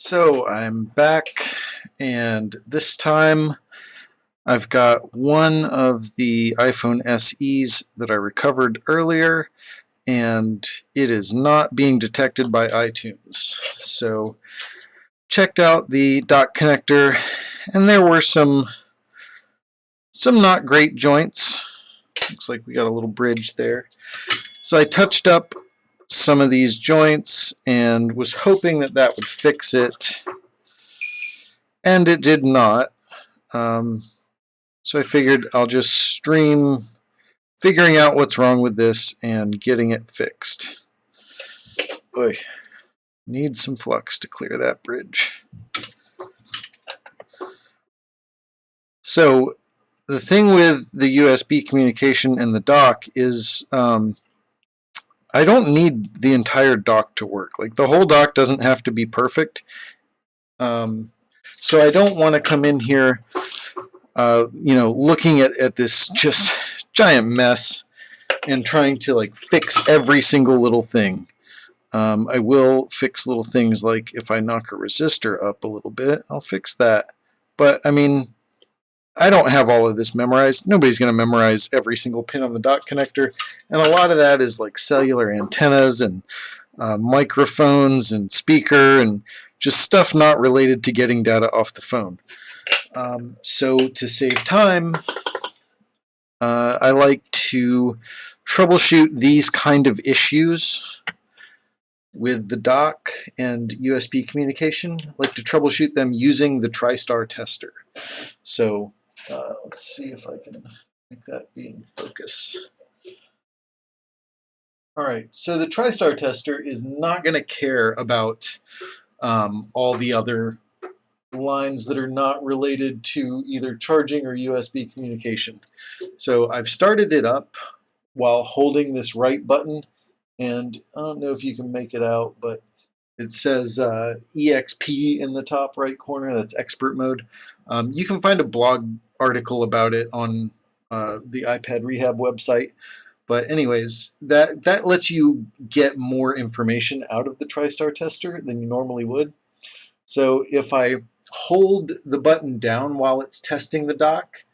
So I'm back, and this time I've got one of the iPhone SEs that I recovered earlier, and it is not being detected by iTunes. So checked out the dock connector, and there were some not great joints. Looks like we got a little bridge there. So I touched up some of these joints and was hoping that that would fix it, and it did not. So I figured I'll just stream figuring out what's wrong with this and getting it fixed. Boy, need some flux to clear that bridge. So the thing with the USB communication and the dock is I don't need the entire dock to work. Like, the whole dock doesn't have to be perfect. So I don't want to come in here looking at this just giant mess and trying to like fix every single little thing. I will fix little things like if I knock a resistor up a little bit, I'll fix that. But I mean, I don't have all of this memorized. Nobody's going to memorize every single pin on the dock connector, and a lot of that is like cellular antennas and microphones and speaker and just stuff not related to getting data off the phone. So to save time, I like to troubleshoot these kind of issues with the dock and USB communication. I like to troubleshoot them using the Tristar tester. So let's see if I can make that be in focus. Alright, so the Tristar tester is not going to care about all the other lines that are not related to either charging or USB communication. So I've started it up while holding this right button, and I don't know if you can make it out, but it says EXP in the top right corner. That's expert mode. You can find a blog article about it on the iPad Rehab website. But anyways, that lets you get more information out of the Tristar tester than you normally would. So if I hold the button down while it's testing the dock,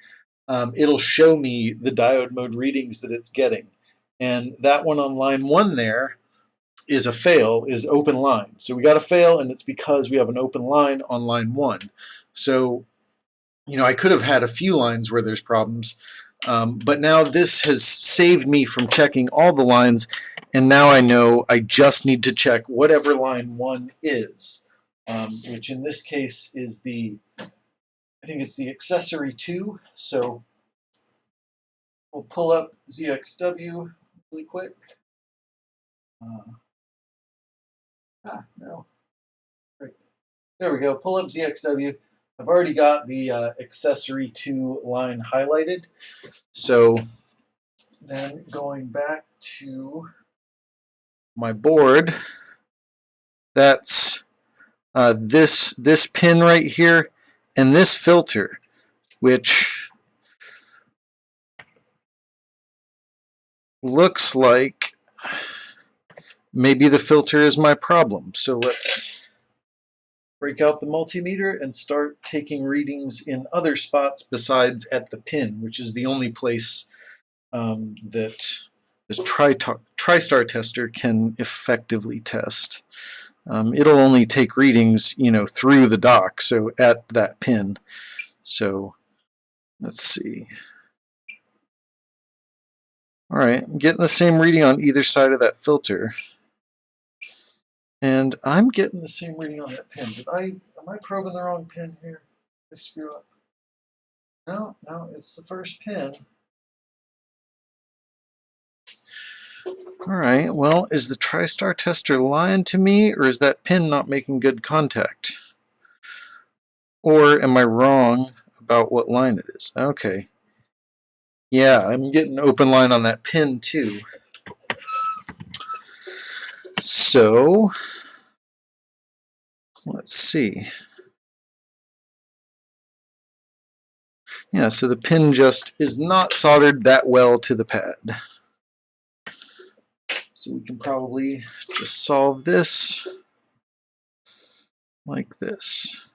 it'll show me the diode mode readings that it's getting. And that one on line 1 there is a fail, is open line. So we got a fail, and it's because we have an open line on line 1. So, I could have had a few lines where there's problems, but now this has saved me from checking all the lines, and now I know I just need to check whatever line 1 is, which in this case is I think it's the accessory 2. So we'll pull up ZXW really quick. No. Great. There we go. Pull up ZXW. I've already got the accessory 2 line highlighted. So then going back to my board, that's this pin right here and this filter, which looks like maybe the filter is my problem. So let's break out the multimeter and start taking readings in other spots besides at the pin, which is the only place that this Tristar tester can effectively test. It'll only take readings, through the dock, so at that pin. So let's see. All right, I'm getting the same reading on either side of that filter. And I'm getting the same reading on that pin. Am I probing the wrong pin here? Did I screw up? No, it's the first pin. All right, well, is the Tristar tester lying to me, or is that pin not making good contact? Or am I wrong about what line it is? Okay. Yeah, I'm getting open line on that pin too. So let's see. Yeah, so the pin just is not soldered that well to the pad. So we can probably just solve this. like this.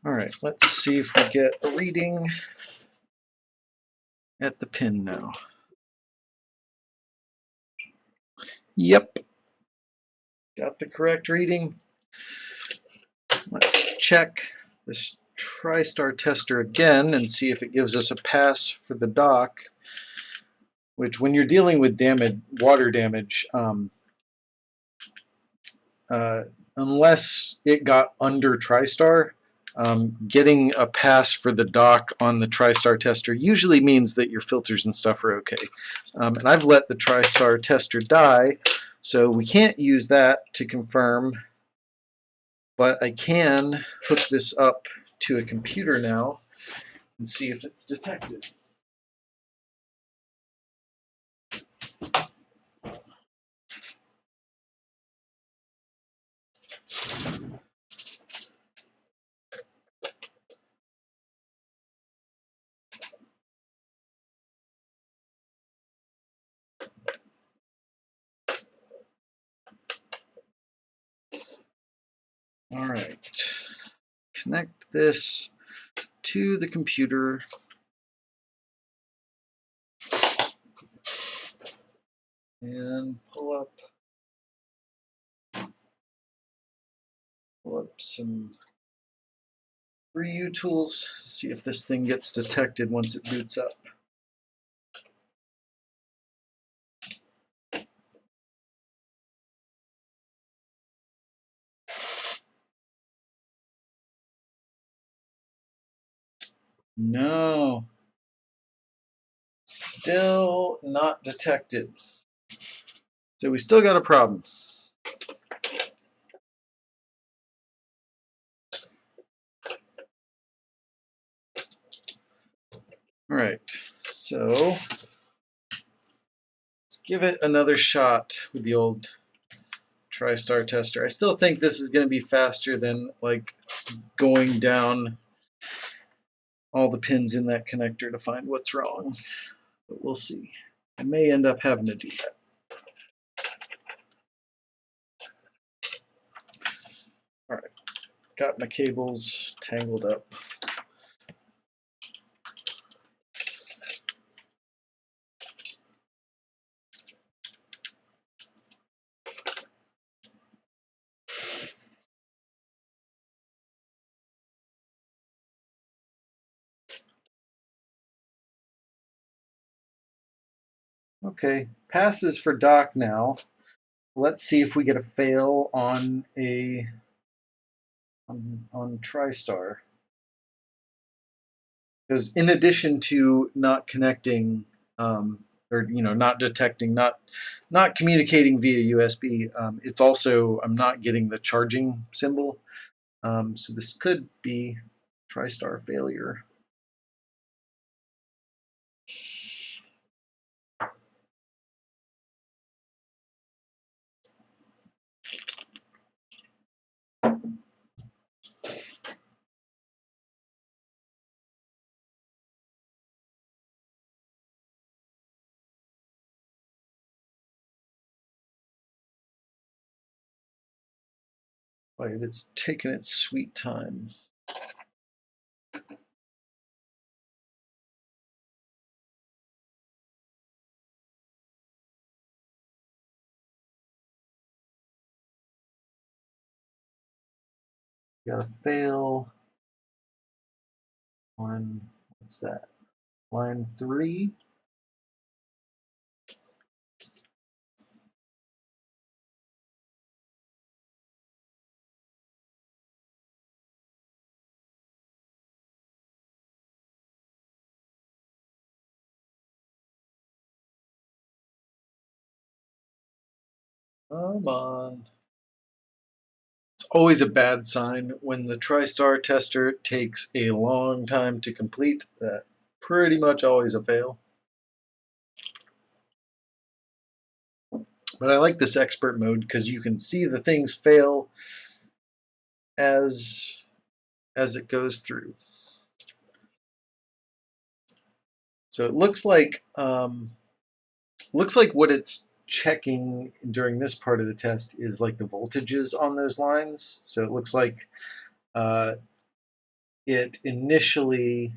All right, let's see if we get a reading at the pin now. Yep, got the correct reading. Let's check this Tristar tester again and see if it gives us a pass for the dock, which when you're dealing with water damage, unless it got under Tristar, getting a pass for the dock on the Tristar tester usually means that your filters and stuff are okay. And I've let the Tristar tester die, so we can't use that to confirm, but I can hook this up to a computer now and see if it's detected. All right, connect this to the computer. And pull up some review tools, see if this thing gets detected once it boots up. No, still not detected. So we still got a problem. All right, so let's give it another shot with the old Tristar tester. I still think this is going to be faster than like going down all the pins in that connector to find what's wrong, but we'll see. I may end up having to do that. All right, got my cables tangled up. Okay, passes for dock now. Let's see if we get a fail on Tristar. Because in addition to not connecting, or not detecting, not communicating via USB, it's also I'm not getting the charging symbol. So this could be Tristar failure. But it's taken its sweet time. Got a fail on, what's that? Line 3. Come on. It's always a bad sign when the Tristar tester takes a long time to complete. That pretty much always a fail. But I like this expert mode because you can see the things fail as it goes through. So it looks like looks like what it's checking during this part of the test is like the voltages on those lines. So it looks like it initially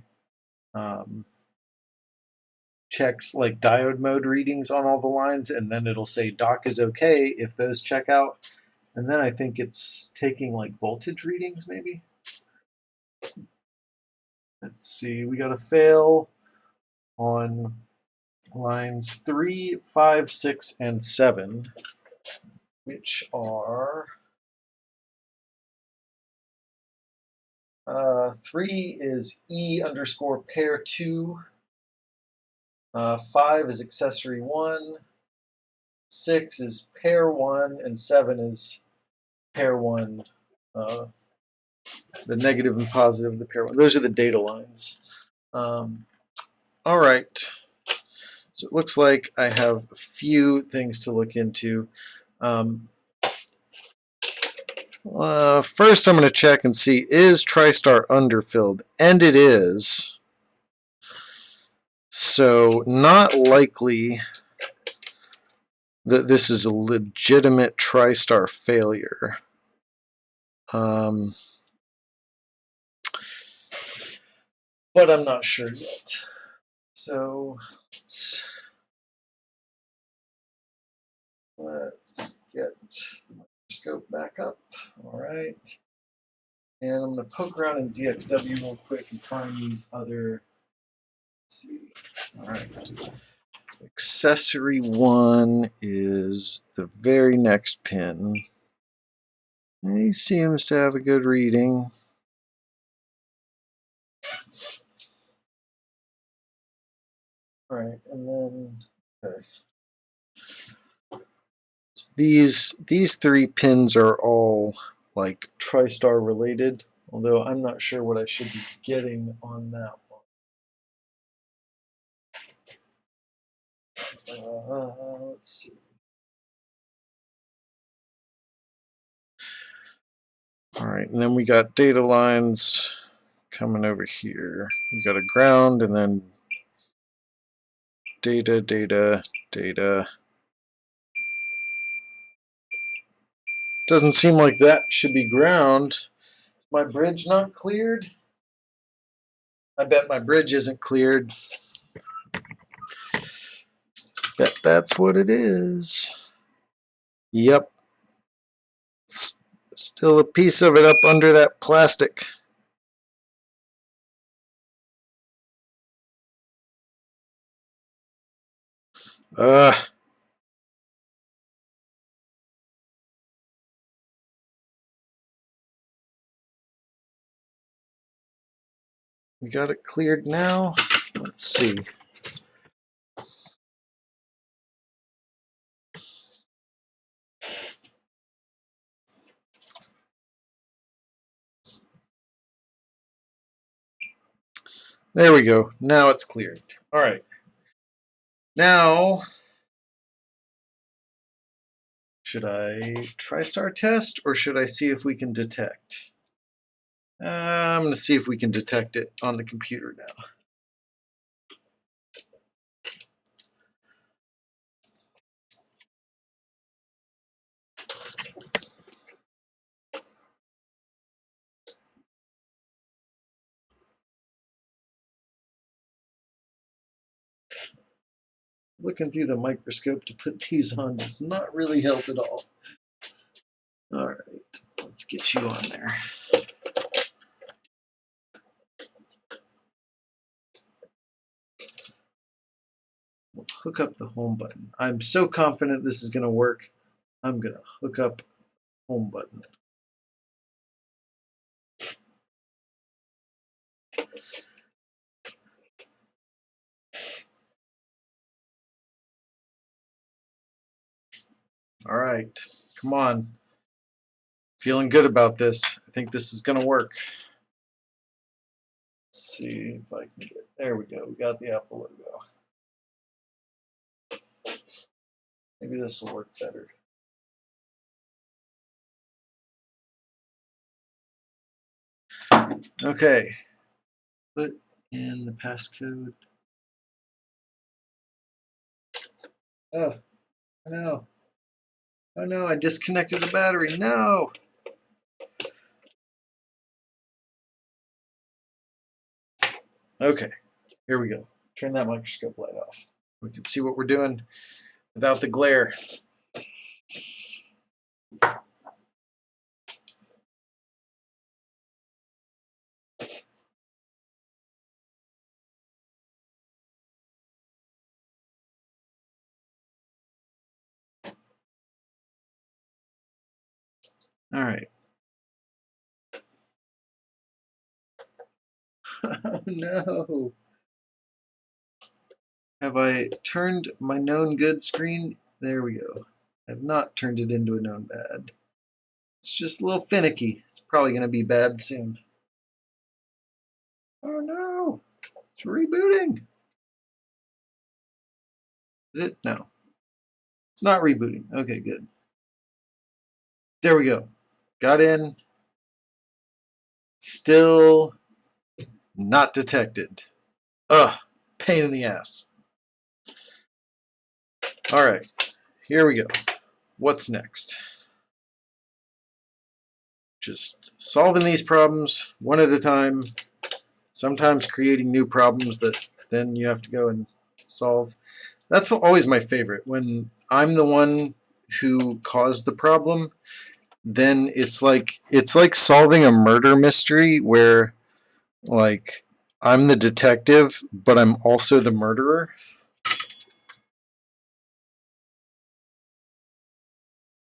checks like diode mode readings on all the lines, and then it'll say dock is okay if those check out. And then I think it's taking like voltage readings maybe. Let's see, we got a fail on lines 3, 5, 6, and 7, which are 3 is E underscore pair 2, 5 is accessory 1, 6 is pair 1, and 7 is pair 1, the negative and positive of the pair 1. Those are the data lines. All right. So it looks like I have a few things to look into. First, I'm going to check and see, is Tristar underfilled? And it is. So not likely that this is a legitimate Tristar failure. But I'm not sure yet. So let's get the microscope back up. All right. And I'm going to poke around in ZXW real quick and find these other. Let's see. All right. Accessory 1 is the very next pin. He seems to have a good reading. All right, and then okay. So these 3 pins are all like Tristar related, although I'm not sure what I should be getting on that one. Let's see. All right, and then we got data lines coming over here. We got a ground and then data, data, data. Doesn't seem like that should be ground. Is my bridge not cleared? I bet my bridge isn't cleared. Bet that's what it is. Yep. Still a piece of it up under that plastic. We got it cleared now. Let's see. There we go. Now it's cleared. All right. Now, should I Tristar test or should I see if we can detect? I'm going to see if we can detect it on the computer now. Looking through the microscope to put these on does not really help at all. All right, let's get you on there. We'll hook up the home button. I'm so confident this is going to work. I'm going to hook up home button. All right, come on. Feeling good about this. I think this is going to work. Let's see if I can get, there we go. We got the Apple logo. Maybe this will work better. Okay, put in the passcode. Oh, no. Oh no, I disconnected the battery. No! Okay, here we go. Turn that microscope light off. We can see what we're doing without the glare. All right. Oh no. Have I turned my known good screen? There we go. I've not turned it into a known bad. It's just a little finicky. It's probably going to be bad soon. Oh no. It's rebooting. Is it? No. It's not rebooting. Okay, good. There we go. Got in. Still not detected. Ugh. Pain in the ass. All right. Here we go. What's next? Just solving these problems one at a time. Sometimes creating new problems that then you have to go and solve. That's always my favorite. When I'm the one who caused the problem, then it's like solving a murder mystery where like I'm the detective, but I'm also the murderer.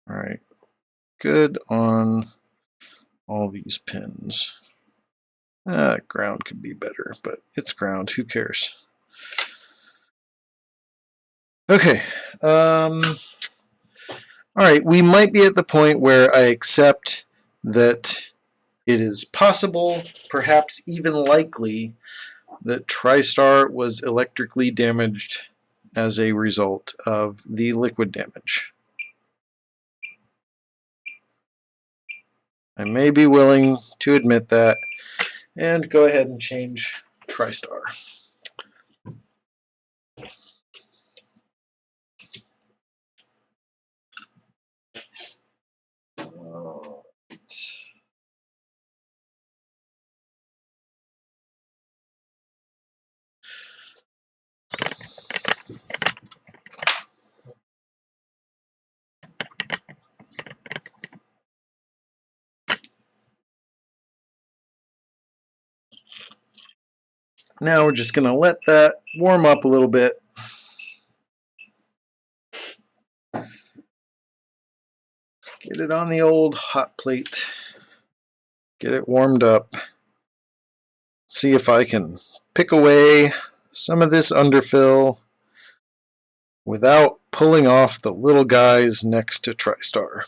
All right. Good on all these pins. Ground could be better, but it's ground. Who cares? Okay. All right. We might be at the point where I accept that it is possible, perhaps even likely, that Tristar was electrically damaged as a result of the liquid damage. I may be willing to admit that and go ahead and change Tristar. Now we're just going to let that warm up a little bit. Get it on the old hot plate. Get it warmed up. See if I can pick away some of this underfill without pulling off the little guys next to Tristar.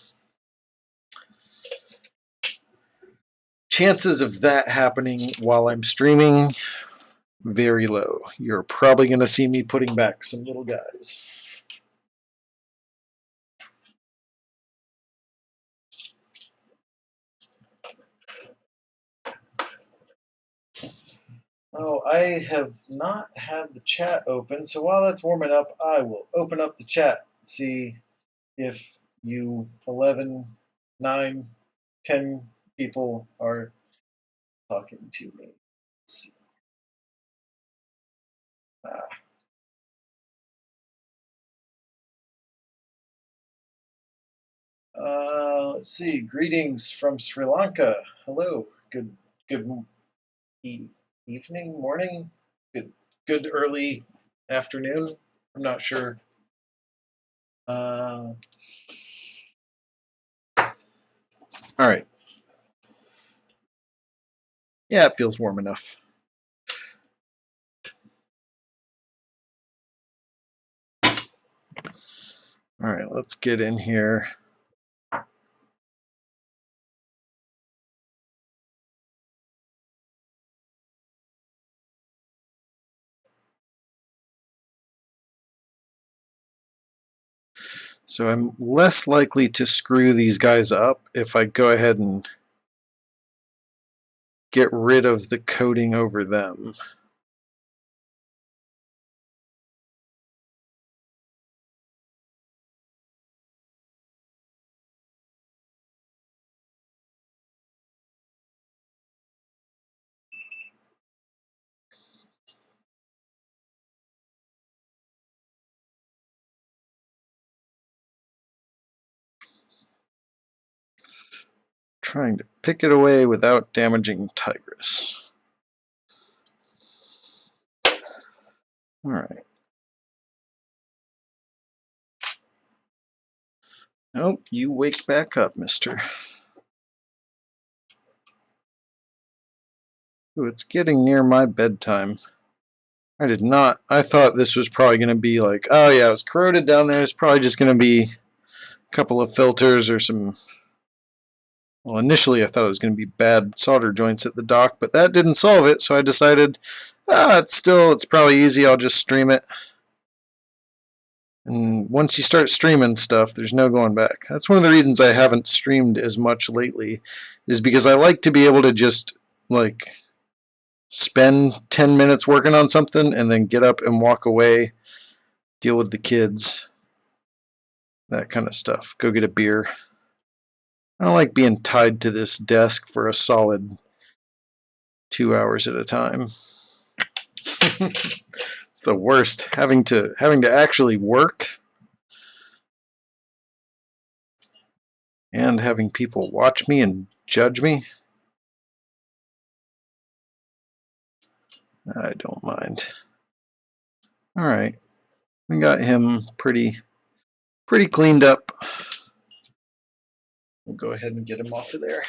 Chances of that happening while I'm streaming, very low. You're probably going to see me putting back some little guys. Oh, I have not had the chat open, so while that's warming up, I will open up the chat and see if you 11, 9, 10 people are talking to me. Let's see. Let's see. Greetings from Sri Lanka. Hello. Good evening, morning, good early afternoon. I'm not sure. All right. Yeah, it feels warm enough. All right, let's get in here. So I'm less likely to screw these guys up if I go ahead and get rid of the coating over them. trying to pick it away without damaging Tigress. Alright. Nope, you wake back up, mister. Ooh, it's getting near my bedtime. I did not. I thought this was probably going to be like, oh yeah, it was corroded down there. It's probably just going to be a couple of filters or some. Well, initially I thought it was going to be bad solder joints at the dock, but that didn't solve it, so I decided, it's probably easy, I'll just stream it. And once you start streaming stuff, there's no going back. That's one of the reasons I haven't streamed as much lately, is because I like to be able to just, like, spend 10 minutes working on something and then get up and walk away, deal with the kids, that kind of stuff. Go get a beer. I don't like being tied to this desk for a solid 2 hours at a time. It's the worst, having to actually work and having people watch me and judge me. I don't mind. Alright, we got him pretty cleaned up. We'll go ahead and get him off of there.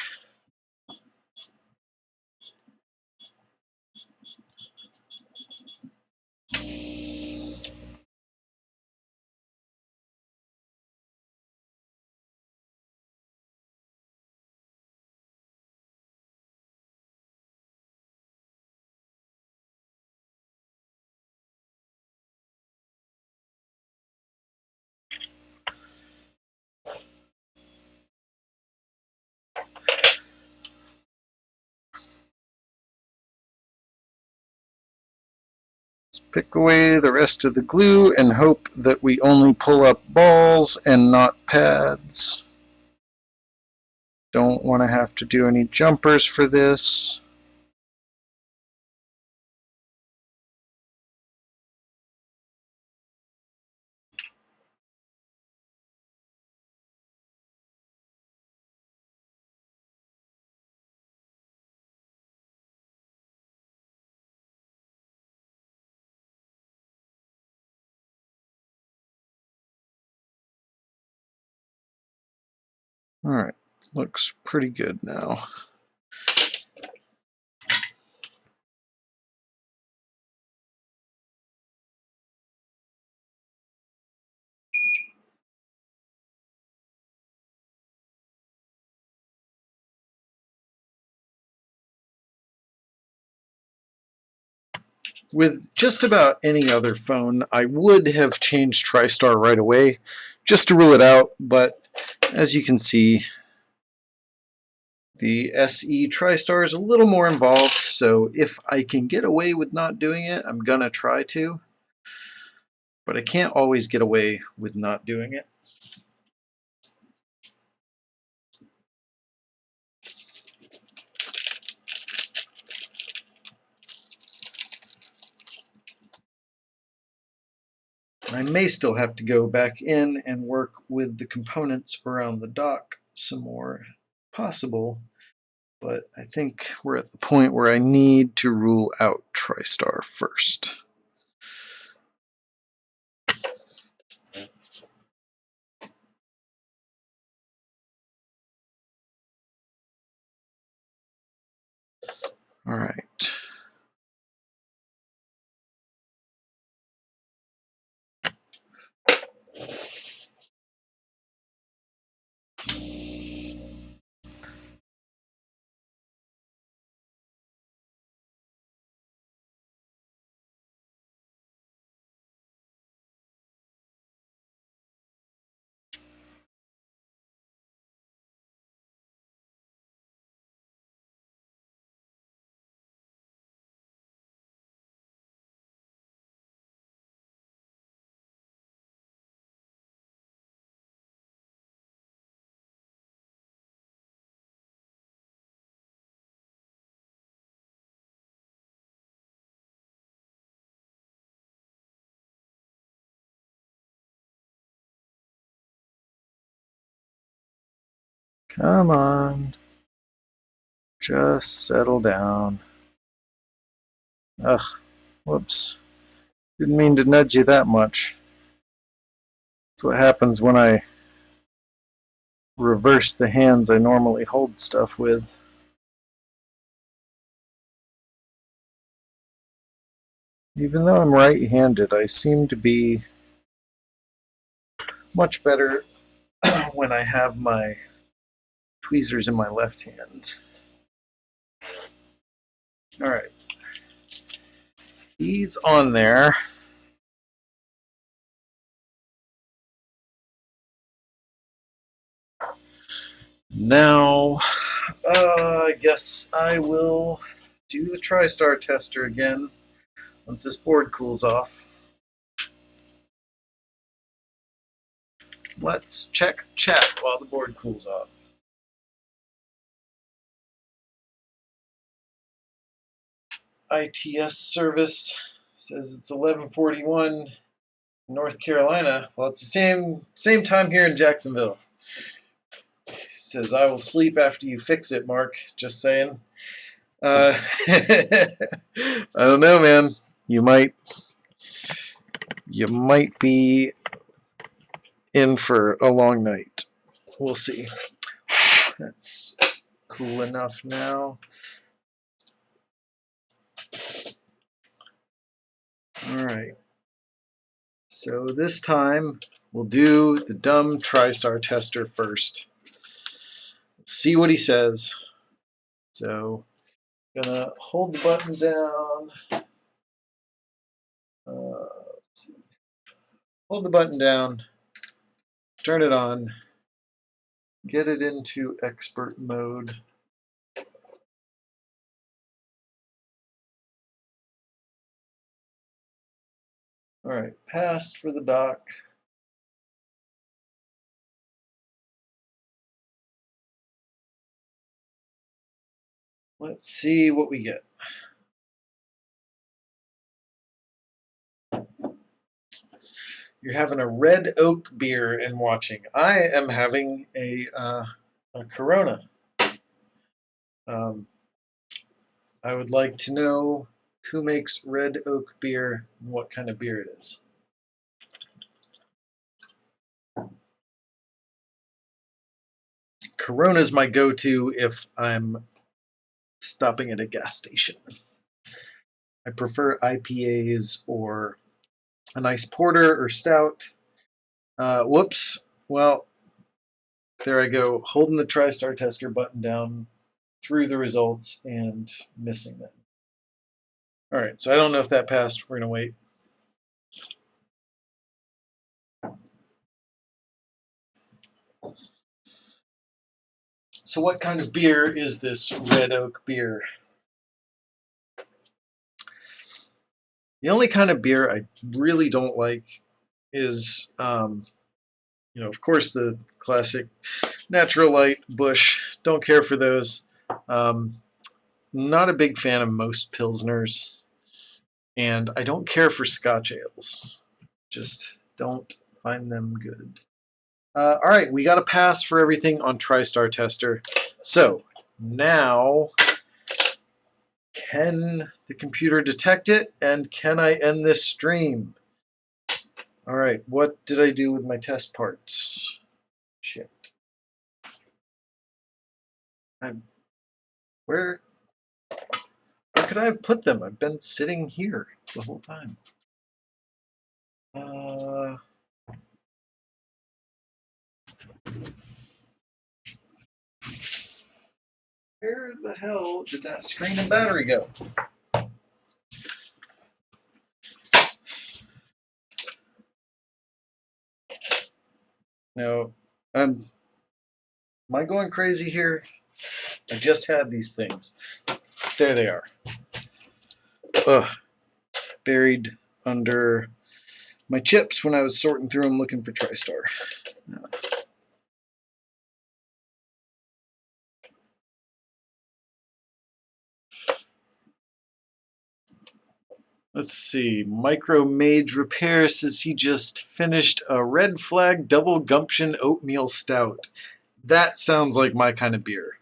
Pick away the rest of the glue and hope that we only pull up balls and not pads. Don't want to have to do any jumpers for this. Alright, looks pretty good now. With just about any other phone, I would have changed Tristar right away, just to rule it out, but as you can see, the SE Tristar is a little more involved, so if I can get away with not doing it, I'm gonna try to. But I can't always get away with not doing it. I may still have to go back in and work with the components around the dock some more, possible, but I think we're at the point where I need to rule out Tristar first. All right. Come on. Just settle down. Ugh, whoops. Didn't mean to nudge you that much. That's what happens when I reverse the hands I normally hold stuff with. Even though I'm right-handed, I seem to be much better when I have my tweezers in my left hand. All right. He's on there. Now, I guess I will do the Tristar tester again once this board cools off. Let's check chat while the board cools off. ITS service says it's 11:41 North Carolina. Well, it's the same time here in Jacksonville. He says, I will sleep after you fix it, Mark. Just saying. I don't know, man. You might be in for a long night. We'll see. That's cool enough now. All right. So this time we'll do the dumb Tristar tester first. See what he says. So gonna hold the button down. Hold the button down. Turn it on. Get it into expert mode. All right, passed for the dock. Let's see what we get. You're having a red oak beer and watching. I am having a Corona. I would like to know who makes red oak beer and what kind of beer it is. Corona is my go-to if I'm stopping at a gas station. I prefer IPAs or a nice porter or stout. Whoops. Well, there I go, holding the Tristar tester button down through the results and missing them. All right, so I don't know if that passed. We're going to wait. So what kind of beer is this red oak beer? The only kind of beer I really don't like is, of course, the classic Natural Light, Busch. Don't care for those. Not a big fan of most Pilsners. And I don't care for Scotch ales. Just don't find them good. All right, we got a pass for everything on Tristar Tester. So now, can the computer detect it? And can I end this stream? All right, what did I do with my test parts? Shit. Where could I have put them? I've been sitting here the whole time. Where the hell did that screen and battery go? No, am I going crazy here? I just had these things. There they are. Ugh. Buried under my chips when I was sorting through them looking for Tristar. Let's see. Micro Mage Repair says he just finished a Red Flag Double Gumption Oatmeal Stout. That sounds like my kind of beer.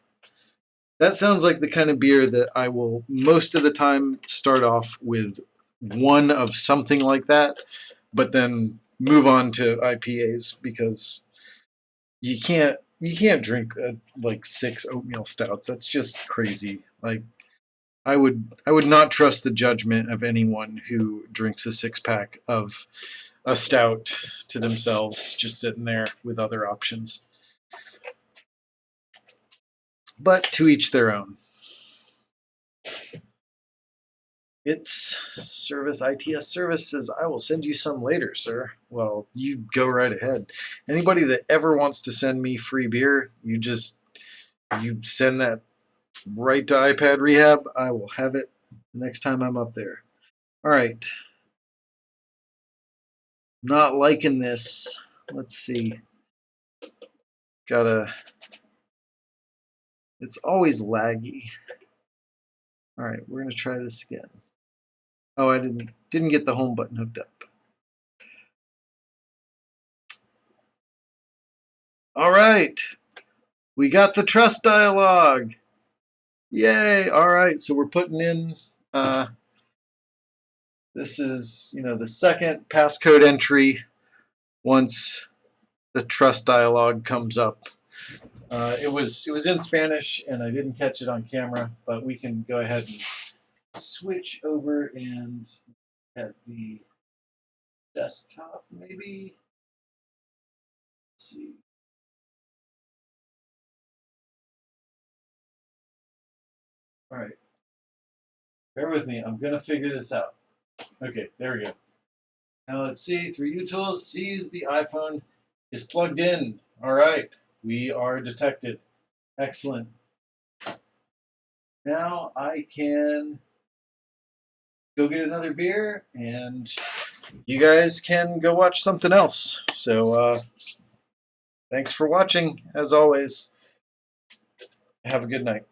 That sounds like the kind of beer that I will most of the time start off with one of something like that, but then move on to IPAs because you can't drink like 6 oatmeal stouts. That's just crazy. Like I would not trust the judgment of anyone who drinks a 6-pack of a stout to themselves, just sitting there with other options. But to each their own. It's service ITS services. I will send you some later, sir. Well, you go right ahead. Anybody that ever wants to send me free beer, you send that right to iPad Rehab. I will have it the next time I'm up there. All right. Not liking this. Let's see. It's always laggy. All right, we're gonna try this again. Oh, I didn't get the home button hooked up. All right, we got the trust dialog. Yay! All right, so we're putting in. This is the second passcode entry once the trust dialog comes up. It was in Spanish and I didn't catch it on camera, but we can go ahead and switch over and at the desktop maybe. Let's see. All right. Bear with me. I'm going to figure this out. Okay, there we go. Now let's see. Through utils, sees the iPhone is plugged in. All right. We are detected. Excellent. Now I can go get another beer and you guys can go watch something else. So thanks for watching, as always. Have a good night.